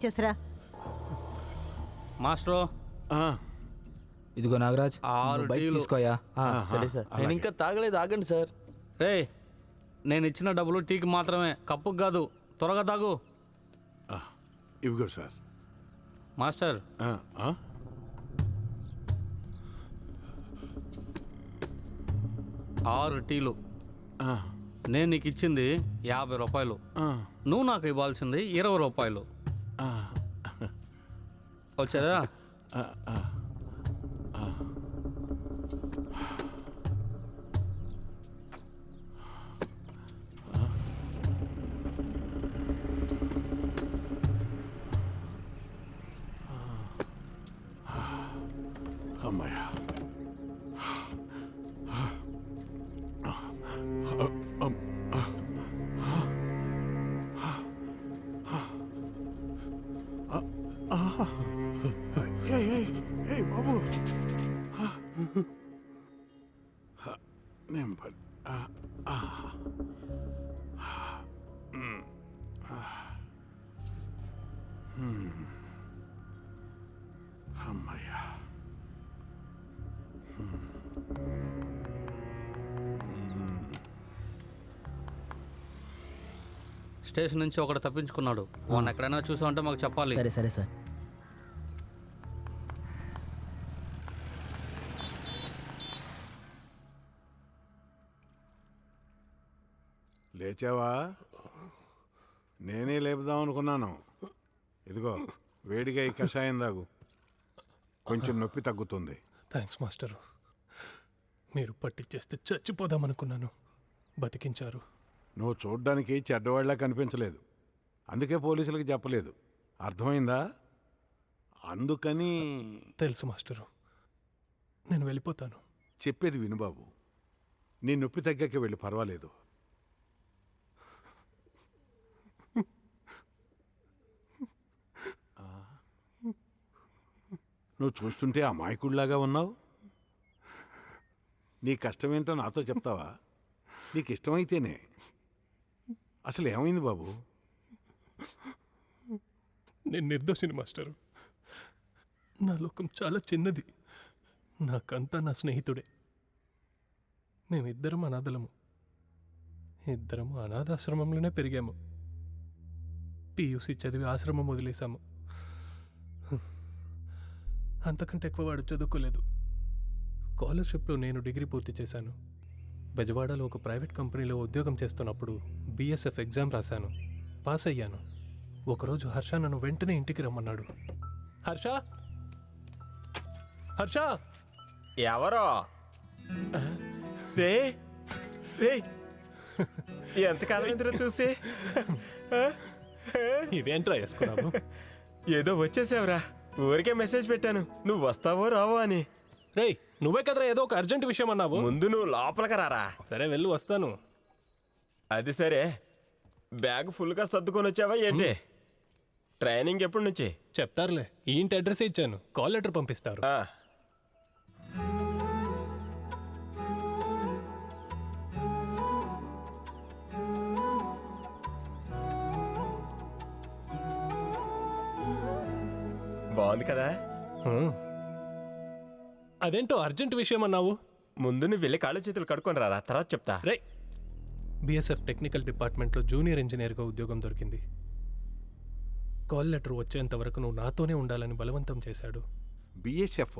ఇచ్చేసరా. Master ఇదిగో Nagaraj, 6 bike టీలు. తీసుకోయా. సరే సార్, నేను ఇంకా తాగలేదు, ఆగండి సార్. రే, నేను ఇచ్చిన డబ్బులు టీకి మాత్రమే, కప్పుకు కాదు. త్వరగా తాగు. ఇవిగో సార్. మాస్టర్, 6 టీలు. నేను నీకు ఇచ్చింది 50 రూపాయలు. నువ్వు నాకు ఇవ్వాల్సింది 20 రూపాయలు. వచ్చేదా? అమ్మాయ్యా. బాబు నేను అమ్మాయ్యా. స్టేషన్ నుంచి ఒకటి తప్పించుకున్నాడు. వాడిని ఎక్కడైనా చూసామంటే మాకు చెప్పాలి. సరే సరే సార్. లేచావా? నేనే లేపుదాం అనుకున్నాను. ఇదిగో వేడిగా ఈ కషాయం తాగు, కొంచెం నొప్పి తగ్గుతుంది. Thanks master. మీరు పట్టిచ్చేస్తే చచ్చిపోదామనుకున్నాను, బతికించారు. నువ్వు చూడ్డానికి చెడ్డవాళ్ళ కనిపించలేదు, అందుకే పోలీసులకు చెప్పలేదు. అర్థమైందా? అందుకని. తెలుసు మాస్టరు, నేను వెళ్ళిపోతాను. చెప్పేది విను బాబు, నీ నొప్పి తగ్గాక వెళ్ళి, పర్వాలేదు. నువ్వు చూస్తుంటే అమాయకుడిలాగా ఉన్నావు. నీ కష్టమేంటో నాతో చెప్తావా? నీకు ఇష్టమైతేనే. అసలు ఏమైంది బాబు? నేను నిర్దోషిని మాస్టరు. నా లోకం చాలా చిన్నది. నాకంతా నా స్నేహితుడే. మేమిద్దరం అనాథలము. ఇద్దరము అనాథాశ్రమంలోనే పెరిగాము. PUC చదివి ఆశ్రమం వదిలేశాము. అంతకంటే ఎక్కువ వాడు చదువుకోలేదు. స్కాలర్షిప్లో నేను డిగ్రీ పూర్తి చేశాను. బెజవాడలో ఒక ప్రైవేట్ కంపెనీలో ఉద్యోగం చేస్తున్నప్పుడు BSF ఎగ్జామ్ రాశాను, పాస్ అయ్యాను. ఒకరోజు హర్ష నన్ను వెంటనే ఇంటికి రమ్మన్నాడు. హర్ష, హర్ష! ఎవరో ఎంతకాలం చూసి ఇదేంట్రా వేసుకున్నావు? ఏదో వచ్చేసావురా, ఊరికే మెసేజ్ పెట్టాను, నువ్వు వస్తావో రావో అని. రేయ్, నువ్వే కదరా ఏదో ఒక అర్జెంట్ విషయం అన్నావు. ముందు నువ్వు లోపలికి రారా. సరే వెళ్ళు, వస్తాను. అది సరే, బ్యాగ్ ఫుల్గా సర్దుకొని వచ్చావా ఏంటి? ట్రైనింగ్ ఎప్పటి నుంచి? చెప్తారులే, ఈ ఇంటి అడ్రస్ ఇచ్చాను, కాల్ లెటర్ పంపిస్తారు. బాగుంది కదా? అదేంటో అర్జెంట్ విషయం అన్నావు. ముందు నువ్వు వెళ్ళి కాళ్ళు చేతులు కడుక్కొని రారా, తర్వాత చెప్తా. రే, BSF టెక్నికల్ డిపార్ట్మెంట్లో జూనియర్ ఇంజనీర్గా ఉద్యోగం దొరికింది. కాల్ లెటర్ వచ్చేంత వరకు నువ్వు నాతోనే ఉండాలని బలవంతం చేశాడు. BSF